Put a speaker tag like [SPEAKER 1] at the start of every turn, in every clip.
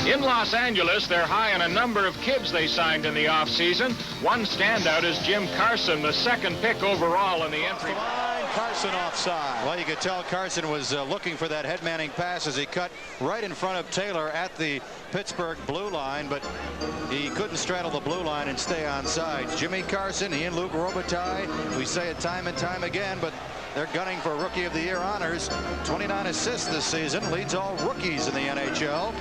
[SPEAKER 1] In Los Angeles, they're high on a number of kids they signed in the offseason. One standout is Jim Carson, the second pick overall in the entry.
[SPEAKER 2] Carson offside.
[SPEAKER 3] Well, you could tell Carson was looking for that head-manning pass as he cut right in front of Taylor at the Pittsburgh blue line, but he couldn't straddle the blue line and stay onside. Jimmy Carson, he and Luc Robitaille, we say it time and time again, but they're gunning for Rookie of the Year honors. 29 assists this season, leads all rookies in the NHL.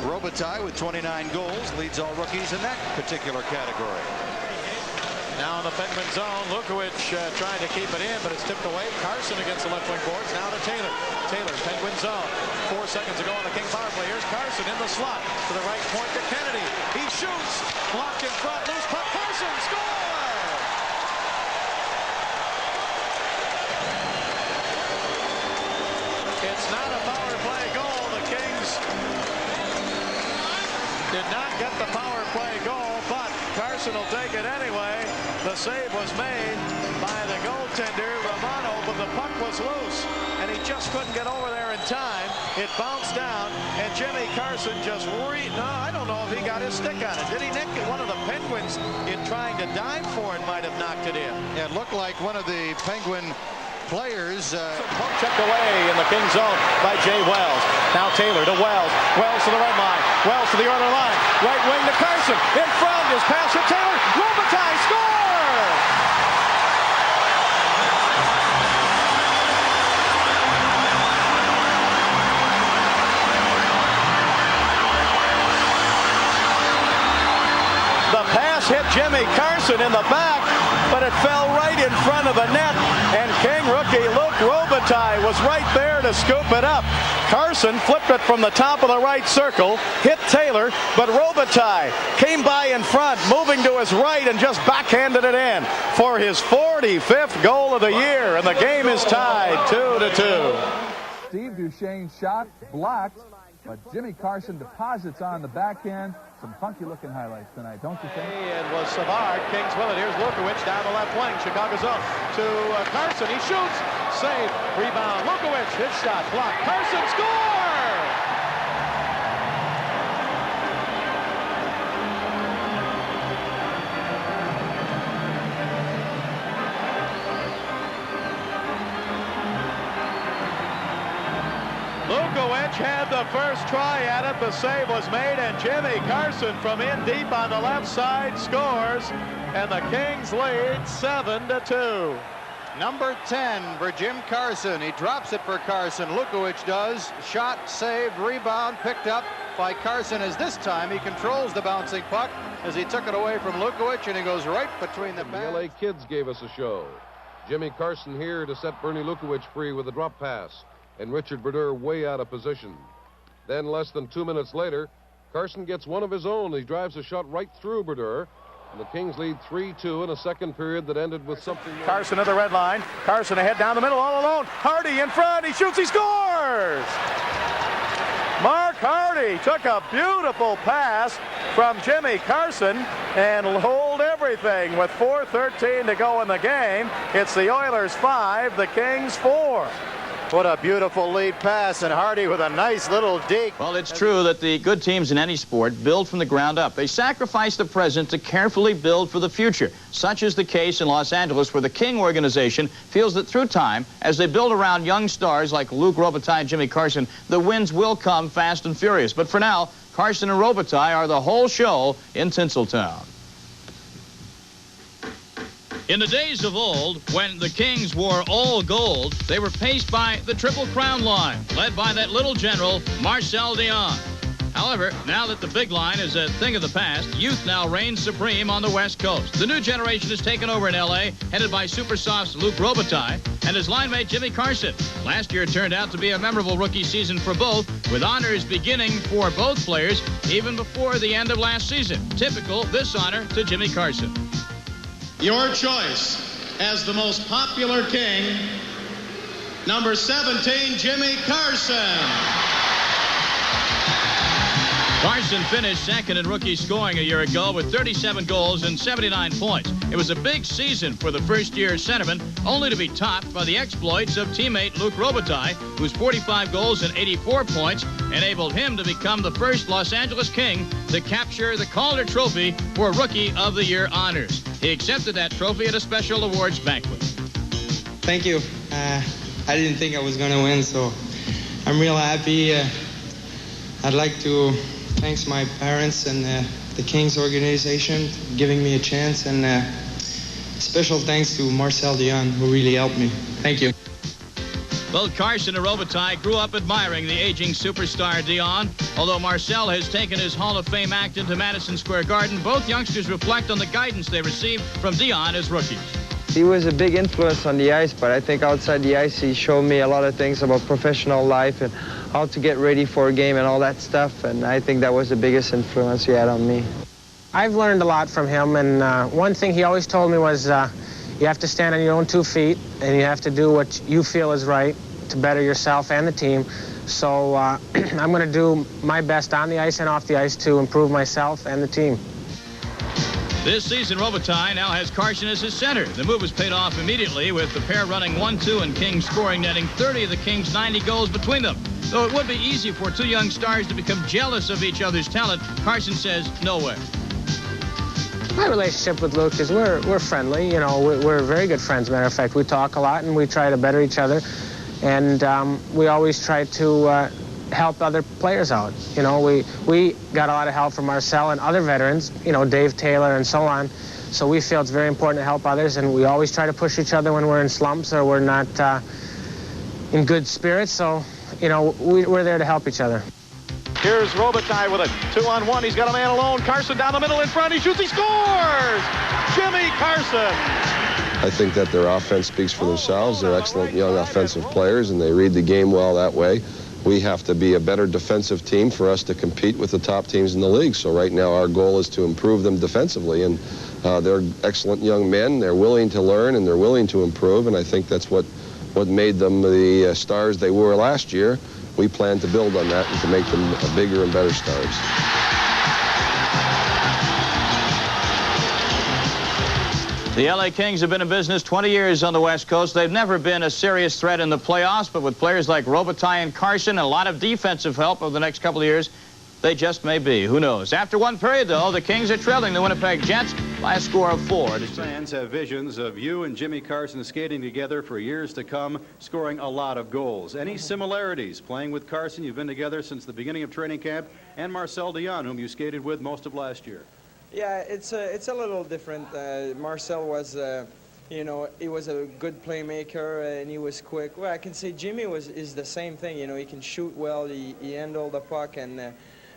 [SPEAKER 3] Robitaille with 29 goals leads all rookies in that particular category.
[SPEAKER 2] Now in the Penguin zone, Lukovic trying to keep it in, but it's tipped away. Carson against the left wing boards. Now to Taylor. Taylor, Penguin zone. 4 seconds ago on the King power play. Here's Carson in the slot to the right point to Kennedy. He shoots. Blocked in front. Loose puck. Carson scores! It's not a power play goal. The Kings did not get the power play goal, but Carson will take it anyway. The save was made by the goaltender, Romano, but the puck was loose, and he just couldn't get over there in time. It bounced down, and Jimmy Carson just no, I don't know if he got his stick on it. Did he, Nick? One of the Penguins, in trying to dive for it, might have knocked it in.
[SPEAKER 3] Yeah, it looked like one of the Penguin players.
[SPEAKER 2] Puck checked away in the King zone by Jay Wells. Now Taylor to Wells. Wells to the red line. Wells to the other line. Right wing to Carson. In front. His pass to Taylor. Robitaille scores! The pass hit Jimmy Carson in the back, but it fell right in front of the net, and King rookie Luc Robitaille was right there to scoop it up. Carson flipped it from the top of the right circle, hit Taylor, but Robitaille came by in front, moving to his right, and just backhanded it in for his 45th goal of the year, and the game is tied 2-2.
[SPEAKER 4] Steve Duchesne's shot blocked, but Jimmy Carson deposits on the backhand. Some funky-looking highlights tonight, don't you think?
[SPEAKER 2] It was Savard. Kings will it. Here's Lukovic down the left wing. Chicago zone to Carson. He shoots. Save. Rebound. Lukovic. His shot blocked. Carson scores! Lukovic had the first try at it. The save was made, and Jimmy Carson from in deep on the left side scores, and the Kings lead 7-2.
[SPEAKER 3] Number 10 for Jim Carson. He drops it for Carson. Lukovic does. Shot, saved, rebound, picked up by Carson, as this time he controls the bouncing puck as he took it away from Lukovic, and he goes right between the
[SPEAKER 5] The LA Kids gave us a show. Jimmy Carson here to set Bernie Lukovic free with a drop pass, and Richard Brodeur way out of position. Then less than 2 minutes later, Carson gets one of his own. He drives a shot right through Brodeur, and the Kings lead 3-2 in a second period that ended with something.
[SPEAKER 2] Carson at the red line. Carson ahead down the middle all alone. Hardy in front. He shoots. He scores! Mark Hardy took a beautiful pass from Jimmy Carson and hold everything with 4:13 to go in the game. It's the Oilers 5, the Kings 4.
[SPEAKER 3] What a beautiful lead pass, and Hardy with a nice little deke.
[SPEAKER 6] Well, it's true that the good teams in any sport build from the ground up. They sacrifice the present to carefully build for the future. Such is the case in Los Angeles, where the King organization feels that through time, as they build around young stars like Luc Robitaille and Jimmy Carson, the wins will come fast and furious. But for now, Carson and Robitaille are the whole show in Tinseltown. In the days of old, when the Kings wore all gold, they were paced by the Triple Crown line, led by that little general, Marcel Dion. However, now that the big line is a thing of the past, youth now reigns supreme on the West Coast. The new generation has taken over in L.A., headed by Super Soft's Luc Robitaille and his line mate Jimmy Carson. Last year turned out to be a memorable rookie season for both, with honors beginning for both players even before the end of last season. Typical, this honor to Jimmy Carson.
[SPEAKER 7] Your choice as the most popular King, number 17, Jimmy Carson.
[SPEAKER 6] Carson finished second in rookie scoring a year ago with 37 goals and 79 points. It was a big season for the first-year centerman, only to be topped by the exploits of teammate Luc Robitaille, whose 45 goals and 84 points enabled him to become the first Los Angeles King to capture the Calder Trophy for Rookie of the Year honors. He accepted that trophy at a special awards banquet.
[SPEAKER 8] Thank you. I didn't think I was going to win, so I'm real happy. I'd like to thank my parents and the Kings organization for giving me a chance, and special thanks to Marcel Dion, who really helped me. Thank you.
[SPEAKER 6] Both Carson and Robitaille grew up admiring the aging superstar Dion. Although Marcel has taken his Hall of Fame act into Madison Square Garden, both youngsters reflect on the guidance they received from Dion as rookies.
[SPEAKER 9] He was a big influence on the ice, but I think outside the ice he showed me a lot of things about professional life and how to get ready for a game and all that stuff, and I think that was the biggest influence he had on me.
[SPEAKER 10] I've learned a lot from him, and one thing he always told me was you have to stand on your own 2 feet, and you have to do what you feel is right to better yourself and the team. So I'm going to do my best on the ice and off the ice to improve myself and the team.
[SPEAKER 6] This season, Robitaille now has Carson as his center. The move was paid off immediately, with the pair running 1-2 and Kings scoring, netting 30 of the Kings' 90 goals between them. Though it would be easy for two young stars to become jealous of each other's talent, Carson says no way.
[SPEAKER 10] My relationship with Luc is we're friendly. You know, we're very good friends, matter of fact. We talk a lot, and we try to better each other. And we always try to help other players out. You know, we got a lot of help from Marcel and other veterans, you know, Dave Taylor and so on. So we feel it's very important to help others, and we always try to push each other when we're in slumps or we're not in good spirits. So, you know, we're there to help each other.
[SPEAKER 2] Here's Robitaille with a 2-on-1. He's got a man alone. Carson down the middle in front. He shoots. He scores! Jimmy Carson!
[SPEAKER 5] I think that their offense speaks for themselves. They're excellent young offensive players, and they read the game well that way. We have to be a better defensive team for us to compete with the top teams in the league. So right now our goal is to improve them defensively, and they're excellent young men. They're willing to learn, and they're willing to improve, and I think that's what made them the stars they were last year. We plan to build on that and to make them bigger and better stars.
[SPEAKER 6] The LA Kings have been in business 20 years on the West Coast. They've never been a serious threat in the playoffs, but with players like Robitaille and Carson and a lot of defensive help over the next couple of years, they just may be. Who knows? After one period, though, the Kings are trailing the Winnipeg Jets by a score of 4-2.
[SPEAKER 3] Fans have visions of you and Jimmy Carson skating together for years to come, scoring a lot of goals. Any similarities playing with Carson? You've been together since the beginning of training camp, and Marcel Dion, whom you skated with most of last year.
[SPEAKER 8] Yeah, it's a little different. Marcel was, you know, he was a good playmaker and he was quick. Well, I can say Jimmy is the same thing. You know, he can shoot well. He handled the puck, and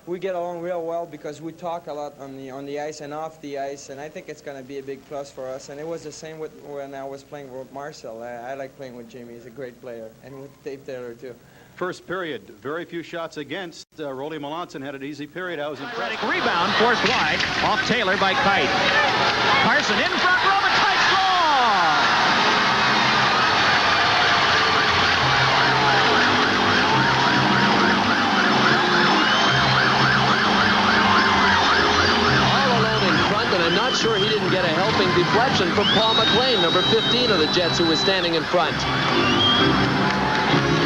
[SPEAKER 8] we get along real well because we talk a lot on the ice and off the ice. And I think it's going to be a big plus for us. And it was the same with when I was playing with Marcel. I like playing with Jimmy. He's a great player, and with Dave Taylor too.
[SPEAKER 3] First period, very few shots against. Rolly Melanson had an easy period. I was impressed.
[SPEAKER 1] Rebound forced wide off Taylor by Kite. Carson in front. Robitaille scores!
[SPEAKER 11] All alone in front, and I'm not sure he didn't get a helping deflection from Paul McLean, number 15 of the Jets, who was standing in front.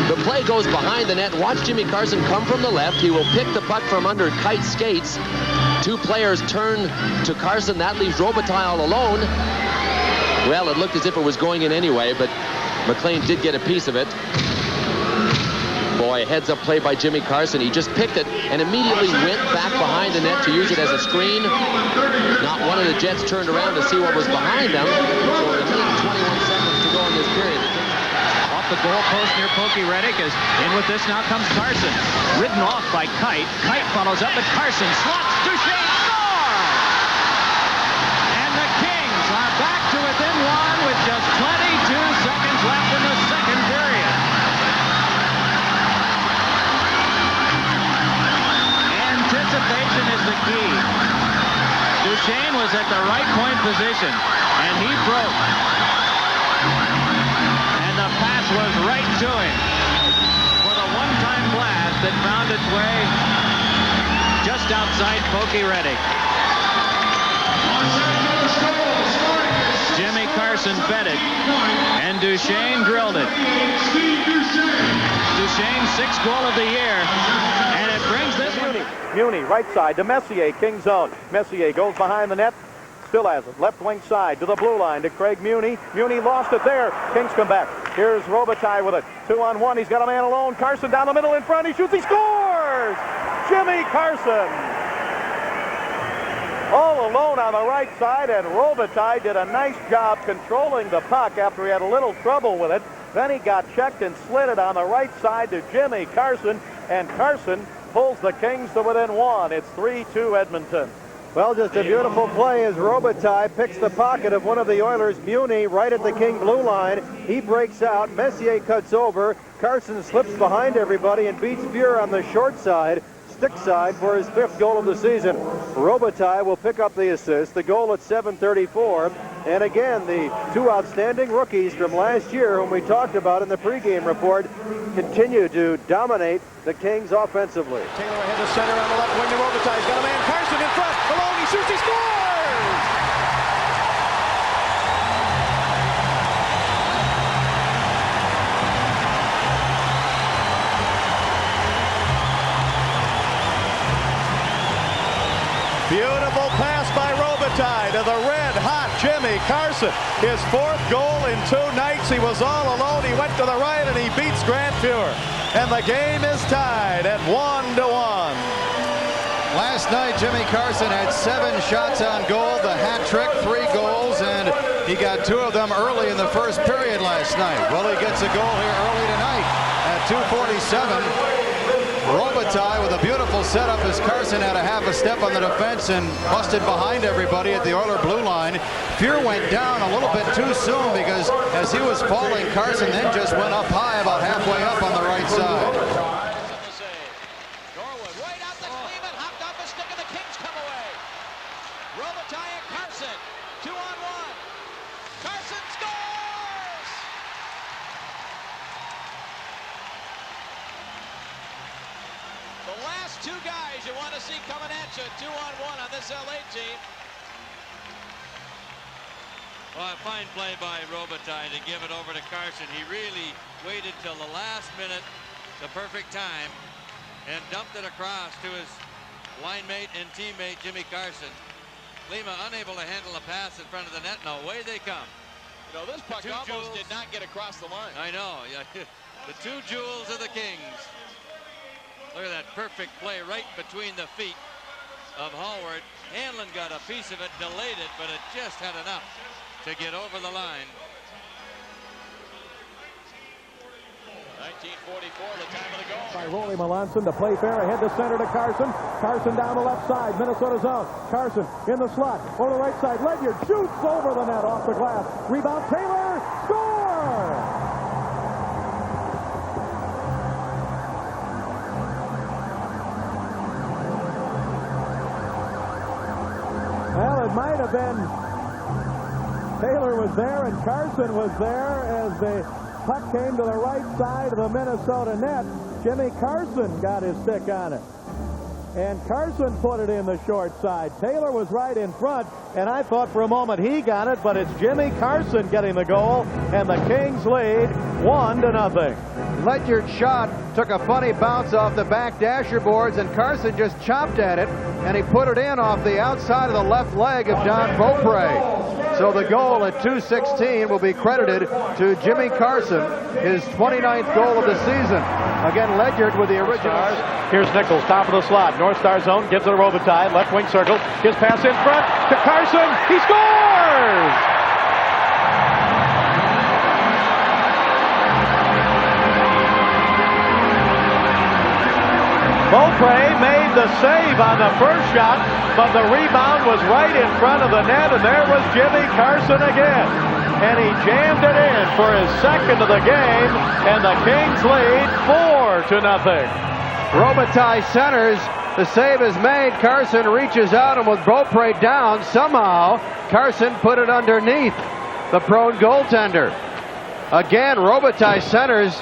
[SPEAKER 11] The play goes behind the net. Watch Jimmy Carson come from the left. He will pick the puck from under Kite's skates. Two players turn to Carson. That leaves Robitaille all alone. Well, it looked as if it was going in anyway, but McLean did get a piece of it. Boy, heads-up play by Jimmy Carson. He just picked it and immediately went back behind the net to use it as a screen. Not one of the Jets turned around to see what was behind them. So a minute and 21 seconds to go in this period.
[SPEAKER 1] The goalpost near Pokey Reddick is in with this. Now comes Carson. Ridden off by Kite. Kite follows up, but Carson slots. Duchesne scores! And the Kings are back to within one with just 22 seconds left in the second period. Anticipation is the key. Duchesne was at the right point position, and he broke. The pass was right to him for the one-time blast that found its way just just outside Pokey Reddick. Jimmy Carson fed it, and Duchesne drilled it. Duchesne's 6th goal of the year, and it brings this one.
[SPEAKER 2] Muni, right side to Messier, King zone. Messier goes behind the net, still has it. Left wing side to the blue line to Craig Muni. Muni lost it there. Kings come back. Here's Robitaille with it. 2-on-1. He's got a man alone. Carson down the middle in front. He shoots. He scores! Jimmy Carson! All alone on the right side, and Robitaille did a nice job controlling the puck after he had a little trouble with it. Then he got checked and slid it on the right side to Jimmy Carson, and Carson pulls the Kings to within 1. It's 3-2 Edmonton. Well, just a beautiful play as Robitaille picks the pocket of one of the Oilers, Muni, right at the King blue line. He breaks out. Messier cuts over. Carson slips behind everybody and beats Fuhr on the short side. Stick side for his 5th goal of the season. Robitaille will pick up the assist, the goal at 7:34. And again, the 2 outstanding rookies from last year, whom we talked about in the pregame report, continue to dominate the Kings offensively. Taylor ahead to center on the left wing to Robitaille. He's got a man, Carson in front. Alone, he shoots, he scores! Beautiful pass by Robitaille to the red-hot Jimmy Carson. His 4th goal in 2 nights. He was all alone. He went to the right and he beats Grant Fuhr. And the game is tied at 1-1.
[SPEAKER 3] Last night, Jimmy Carson had 7 shots on goal, the hat trick, 3 goals, and he got 2 of them early in the first period last night. Well, he gets a goal here early tonight at 2:47. Robitaille with a beautiful setup as Carson had a half a step on the defense and busted behind everybody at the Oiler blue line. Fuhr went down a little bit too soon because as he was falling, Carson then just went up high about halfway up on the right side.
[SPEAKER 12] Norwood right out the Cleveland, hopped off the stick and the Kings come away. Robitaille and Carson, 2-on-1. Carson scores! The last 2 guys you want to see coming at you 2-on-1 on this LA team.
[SPEAKER 13] Well, a fine play by Robitaille to give it over to Carson. He really waited till the last minute, the perfect time, and dumped it across to his line mate and teammate Jimmy Carson. Lima unable to handle a pass in front of the net. Now away they come.
[SPEAKER 12] You know, this puck almost did not get across the line.
[SPEAKER 13] I know. Yeah. The 2 jewels of the Kings. Look at that perfect play right between the feet of Hallward. Hanlon got a piece of it, delayed it, but it just had enough to get over the line.
[SPEAKER 12] 1944, the time of the goal.
[SPEAKER 2] By Rolly Melanson to play fair ahead to center to Carson. Carson down the left side, Minnesota zone. Carson in the slot, over the right side. Ledyard shoots over the net off the glass. Rebound, Taylor, score! Well, it might have been Taylor was there and Carson was there as the puck came to the right side of the Minnesota net. Jimmy Carson got his stick on it. And Carson put it in the short side. Taylor was right in front, and I thought for a moment he got it, but it's Jimmy Carson getting the goal, and the Kings lead 1-0. Ledyard's shot took a funny bounce off the back dasher boards, and Carson just chopped at it, and he put it in off the outside of the left leg of John Beaupre. So the goal at 2:16 will be credited to Jimmy Carson, his 29th goal of the season. Again, Ledyard with the original. Here's Nichols, top of the slot. North Star zone, gives it to Robitaille, left wing circle. His pass in front to Carson. He scores! Beaupre made the save on the first shot, but the rebound was right in front of the net, and there was Jimmy Carson again. And he jammed it in for his 2nd of the game, and the Kings lead 4-0. Robitaille centers. The save is made. Carson reaches out, and with Beaupre down, somehow Carson put it underneath the prone goaltender. Again, Robitaille centers.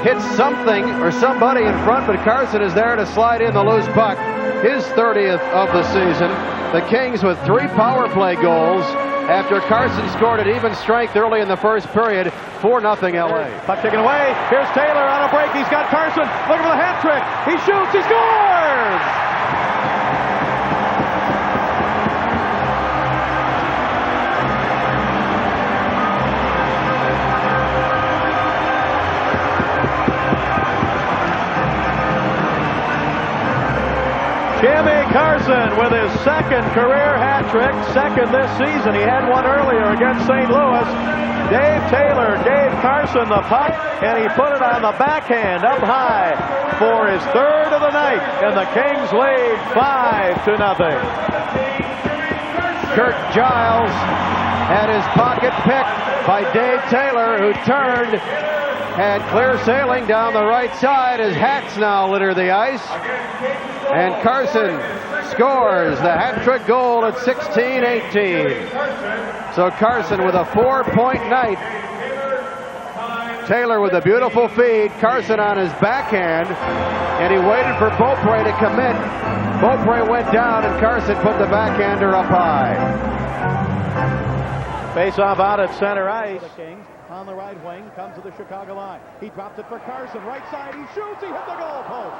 [SPEAKER 14] hits something or somebody in front, but Carson is there to slide in the loose puck. His 30th of the season. The Kings with 3 power play goals after Carson scored at even strength early in the first period. 4-0 LA.
[SPEAKER 2] Puck taken away. Here's Taylor on a break. He's got Carson looking for the hat trick. He shoots. He scores! Jimmy Carson with his second career hat trick, second this season. He had one earlier against St. Louis. Dave Taylor gave Carson the puck, and he put it on the backhand up high for his 3rd of the night, and the Kings lead 5-0.
[SPEAKER 14] Kurt Giles had his pocket picked by Dave Taylor, who turned, had clear sailing down the right side. His hats now litter the ice. And Carson scores the hat-trick goal at 16-18. So Carson with a 4-point night. Taylor with a beautiful feed. Carson on his backhand. And he waited for Beaupre to commit. Beaupre went down, and Carson put the backhander up high.
[SPEAKER 2] Face-off out at center ice. The Kings on the right wing, comes to the Chicago line. He drops it for Carson. Right side, he shoots. He hit the goal post.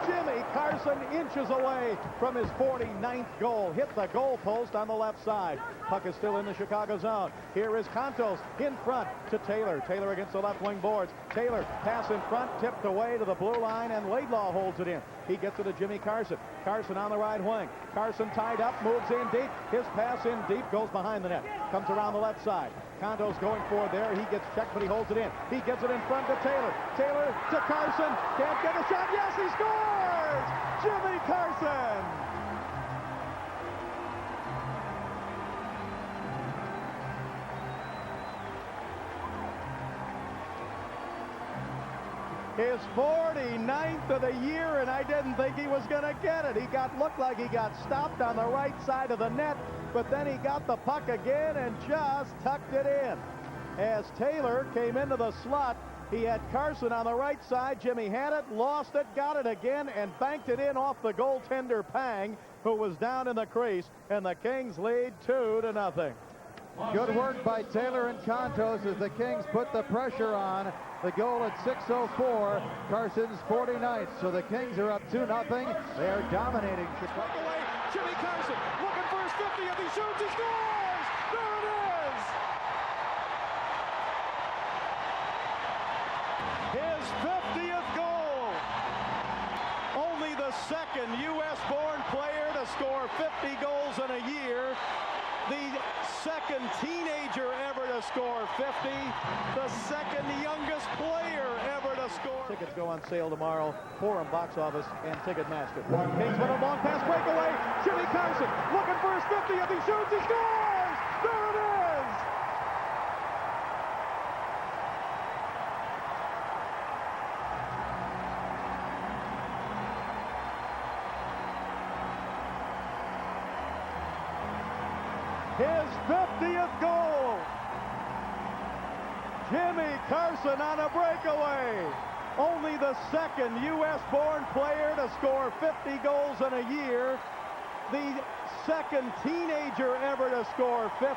[SPEAKER 2] Jimmy Carson inches away from his 49th goal. Hit the goal post on the left side. Puck is still in the Chicago zone. Here is Contos in front to Taylor. Taylor against the left wing boards. Taylor pass in front, tipped away to the blue line, and Laidlaw holds it in. He gets it to Jimmy Carson. Carson on the right wing. Carson tied up, moves in deep. His pass in deep goes behind the net. Comes around the left side. Condos going for there. He gets checked, but he holds it in. He gets it in front to Taylor. Taylor to Carson. Can't get a shot. Yes, he scores! Jimmy Carson! His 49th of the year, and I didn't think he was going to get it. He looked like he got stopped on the right side of the net, but then he got the puck again and just tucked it in. As Taylor came into the slot, he had Carson on the right side. Jimmy had it, lost it, got it again, and banked it in off the goaltender Pang, who was down in the crease, and the Kings lead 2-0.
[SPEAKER 15] Good work by Taylor and Contos as the Kings put the pressure on. The goal at 6:04, Carson's 49th. So the Kings are up 2-0. They are dominating Chicago.
[SPEAKER 2] Jimmy Carson looking for his 50th. He shoots, he scores! There it is! His 50th goal. Only the second U.S.-born player to score 50 goals in a year. The second teenager ever to score 50. The second youngest player ever to score. Tickets go on sale tomorrow. Forum Box Office and Ticketmaster. Kings with a long pass breakaway. Jimmy Carson looking for his 50th. He shoots. He scores. There it is. His 50th goal. Jimmy Carson on a breakaway. Only the second U.S.-born player to score 50 goals in a year. The second teenager ever to score 50.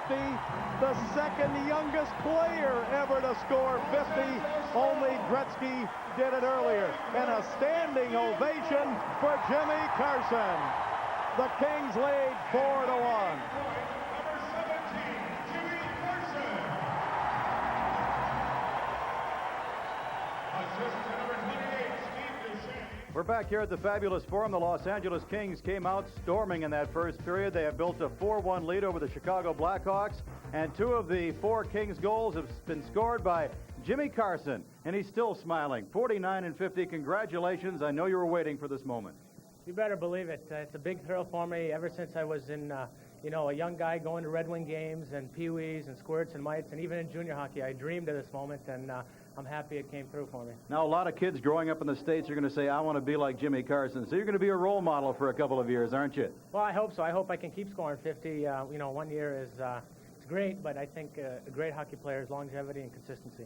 [SPEAKER 2] The second youngest player ever to score 50. Only Gretzky did it earlier. And a standing ovation for Jimmy Carson. The Kings lead 4-1.
[SPEAKER 16] We're back here at the Fabulous Forum. The Los Angeles Kings came out storming in that first period. They have built a 4-1 lead over the Chicago Blackhawks, and 2 of the 4 Kings goals have been scored by Jimmy Carson, and he's still smiling. 49-50. Congratulations. I know you were waiting for this moment.
[SPEAKER 10] You better believe it. It's a big thrill for me ever since I was in, a young guy going to Red Wing games and Pee-wees and squirts and mites, and even in junior hockey. I dreamed of this moment, and I'm happy it came through for me.
[SPEAKER 16] Now, a lot of kids growing up in the States are going to say, I want to be like Jimmy Carson. So you're going to be a role model for a couple of years, aren't you?
[SPEAKER 10] Well, I hope so. I hope I can keep scoring 50. 1 year is it's great, but I think a great hockey player is longevity and consistency.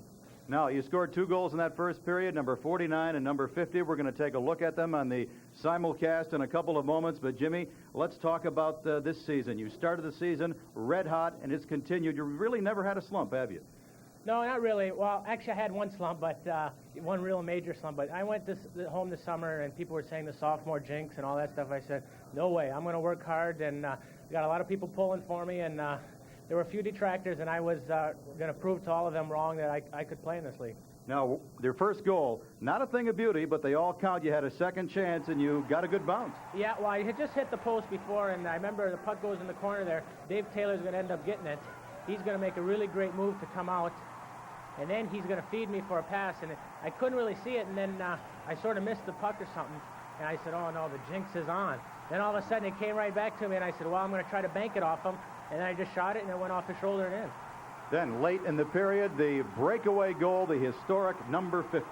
[SPEAKER 16] Now, you scored 2 goals in that first period, number 49 and number 50. We're going to take a look at them on the simulcast in a couple of moments. But, Jimmy, let's talk about this season. You started the season red hot, and it's continued. You really never had a slump, have you?
[SPEAKER 10] No, not really. Well, actually, I had one slump, but one real major slump. But I went home this summer, and people were saying the sophomore jinx and all that stuff. I said, no way. I'm going to work hard, and we got a lot of people pulling for me, and there were a few detractors, and I was going to prove to all of them wrong that I could play in this league.
[SPEAKER 16] Now, their first goal, not a thing of beauty, but they all count. You had a second chance, and you got a good bounce.
[SPEAKER 10] Yeah, well, I had just hit the post before, and I remember the puck goes in the corner there. Dave Taylor's going to end up getting it. He's going to make a really great move to come out, and then he's going to feed me for a pass, and I couldn't really see it, and then I sort of missed the puck or something, and I said, oh, no, the jinx is on. Then all of a sudden it came right back to me, and I said, well, I'm going to try to bank it off him, and then I just shot it, and it went off the shoulder and in.
[SPEAKER 16] Then, late in the period, the breakaway goal, the historic number 50.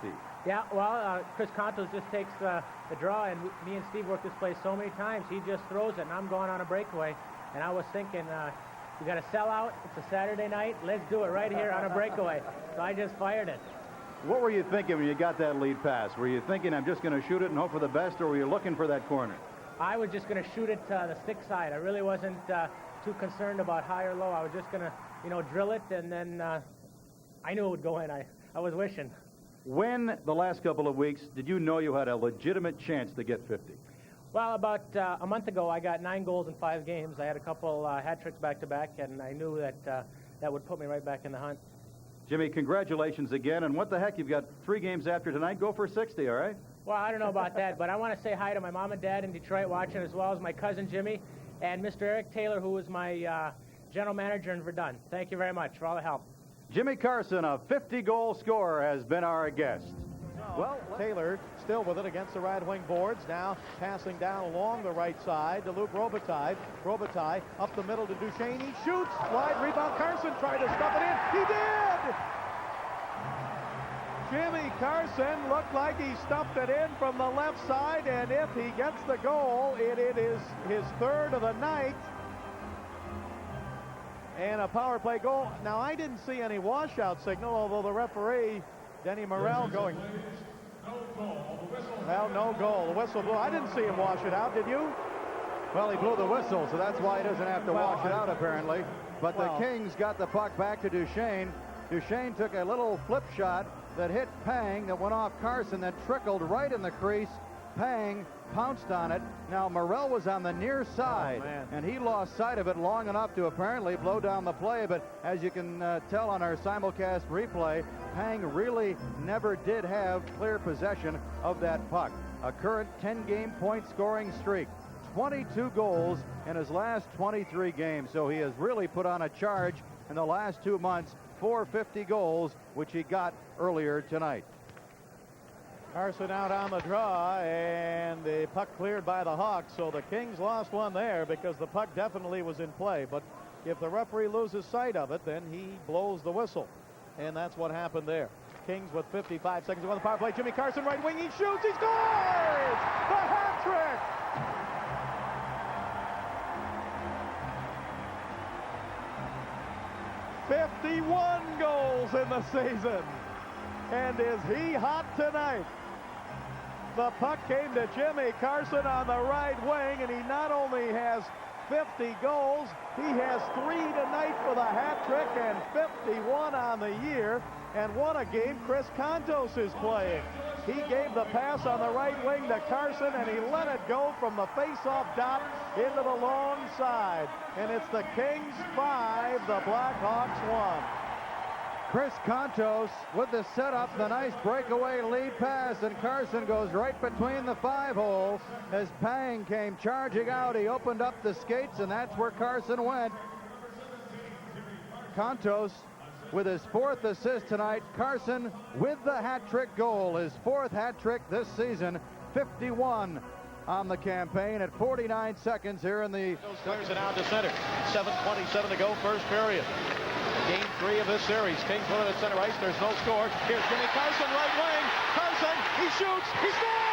[SPEAKER 10] Yeah, well, Chris Contos just takes the draw, and me and Steve worked this play so many times. He just throws it, and I'm going on a breakaway, and I was thinking, we got to sell out. It's a Saturday night. Let's do it right here on a breakaway. So I just fired it.
[SPEAKER 16] What were you thinking when you got that lead pass? Were you thinking, I'm just going to shoot it and hope for the best, or were you looking for that corner?
[SPEAKER 10] I was just going to shoot it to the stick side. I really wasn't too concerned about high or low. I was just going to, drill it, and then I knew it would go in. I was wishing.
[SPEAKER 16] When, the last couple of weeks, did you know you had a legitimate chance to get 50?
[SPEAKER 10] Well, about a month ago, I got 9 goals in 5 games. I had a couple hat tricks back-to-back, and I knew that that would put me right back in the hunt.
[SPEAKER 16] Jimmy, congratulations again. And what the heck, you've got 3 games after tonight. Go for 60, all right?
[SPEAKER 10] Well, I don't know about that, but I want to say hi to my mom and dad in Detroit watching, as well as my cousin Jimmy and Mr. Eric Taylor, who was my general manager in Verdun. Thank you very much for all the help.
[SPEAKER 16] Jimmy Carson, a 50-goal scorer, has been our guest.
[SPEAKER 15] Well, Taylor still with it against the right wing boards. Now passing down along the right side to Luke Robitaille. Robitaille up the middle to Duchesne. He shoots. Wide rebound. Carson tried to stuff it in. He did! Jimmy Carson looked like he stuffed it in from the left side, and if he gets the goal, it is his 3rd of the night. And a power play goal. Now, I didn't see any washout signal, although the referee, Denny Morrell, going, well, no goal. The whistle blew. I didn't see him wash it out, did you?
[SPEAKER 14] Well, he blew the whistle, so that's why he doesn't have to wash it out, apparently. But the Kings got the puck back to Duchesne. Duchesne took a little flip shot that hit Pang, that went off Carson, that trickled right in the crease. Pang pounced on it. Now, Morrell was on the near side, and he lost sight of it long enough to apparently blow down the play. But as you can tell on our simulcast replay, Pang really never did have clear possession of that puck. A current 10-game point-scoring streak. 22 goals in his last 23 games. So he has really put on a charge in the last 2 months. 450 goals, which he got earlier tonight.
[SPEAKER 15] Carson out on the draw, and the puck cleared by the Hawks. So the Kings lost one there because the puck definitely was in play. But if the referee loses sight of it, then he blows the whistle. And that's what happened there. Kings with 55 seconds on the power play. Jimmy Carson, right wing, he shoots, he scores! The hat trick! '51 goals in the season. And is he hot tonight? The puck came to Jimmy Carson on the right wing, and he not only has 50 goals, he has 3 tonight for the hat trick and 51 on the year. And what a game Chris Contos is playing. He gave the pass on the right wing to Carson, and he let it go from the face-off dot into the long side. And it's the Kings 5, the Blackhawks 1.
[SPEAKER 14] Chris Contos with the setup, the nice breakaway lead pass, and Carson goes right between the 5-hole as Pang came charging out. He opened up the skates, and that's where Carson went. Contos with his 4th assist tonight. Carson with the hat-trick goal, his 4th hat trick this season. 51 on the campaign at 49 seconds here in the...
[SPEAKER 15] Clears it out to center. 7:27 to go, first period. Game 3 of this series. Kings with it at center ice. There's no score. Here's Jimmy Carson, right wing. Carson, he shoots, he scores!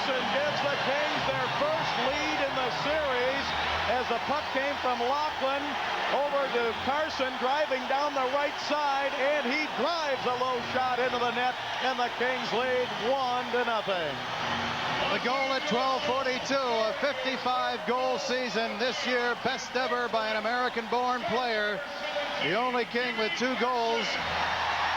[SPEAKER 2] Carson gives the Kings their first lead in the series as the puck came from Laughlin over to Carson, driving down the right side, and he drives a low shot into the net, and the Kings lead 1-0.
[SPEAKER 16] The goal at 12:42, a 55-goal season this year, best ever by an American-born player. The only King with 2 goals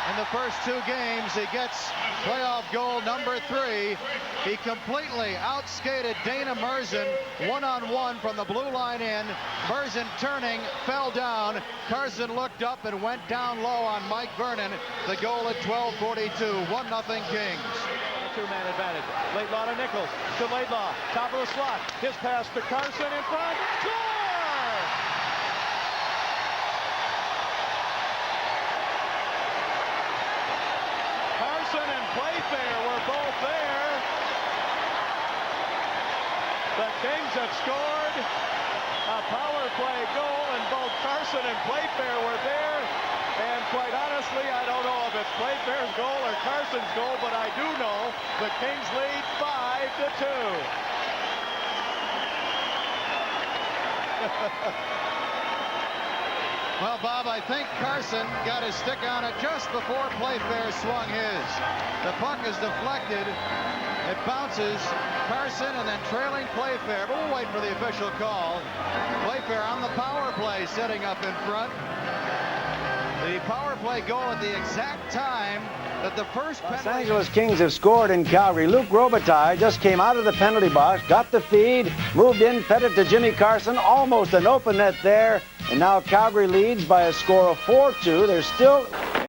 [SPEAKER 16] in the first 2 games. He gets playoff goal number 3. He completely outskated Dana Merzen one-on-one from the blue line in. Merzen turning, fell down. Carson looked up and went down low on Mike Vernon. The goal at 12:42, 1-0 Kings.
[SPEAKER 2] Two-man advantage. Laidlaw to Nichols. To Laidlaw. Top of the slot. His pass to Carson in front. Score! Carson and Playfair were both there. The Kings have scored a power play goal, and both Carson and Playfair were there. And quite honestly, I don't know if it's Playfair's goal or Carson's goal, but I do know the Kings lead 5-2.
[SPEAKER 16] Well, Bob, I think Carson got his stick on it just before Playfair swung his. The puck is deflected. It bounces Carson and then trailing Playfair. But we'll wait for the official call. Playfair on the power play, setting up in front. The power play goal at the exact time that the first penalty...
[SPEAKER 17] Los Angeles Kings have scored in Calgary. Luc Robitaille just came out of the penalty box, got the feed, moved in, fed it to Jimmy Carson. Almost an open net there. And now Calgary leads by a score of 4-2. There's still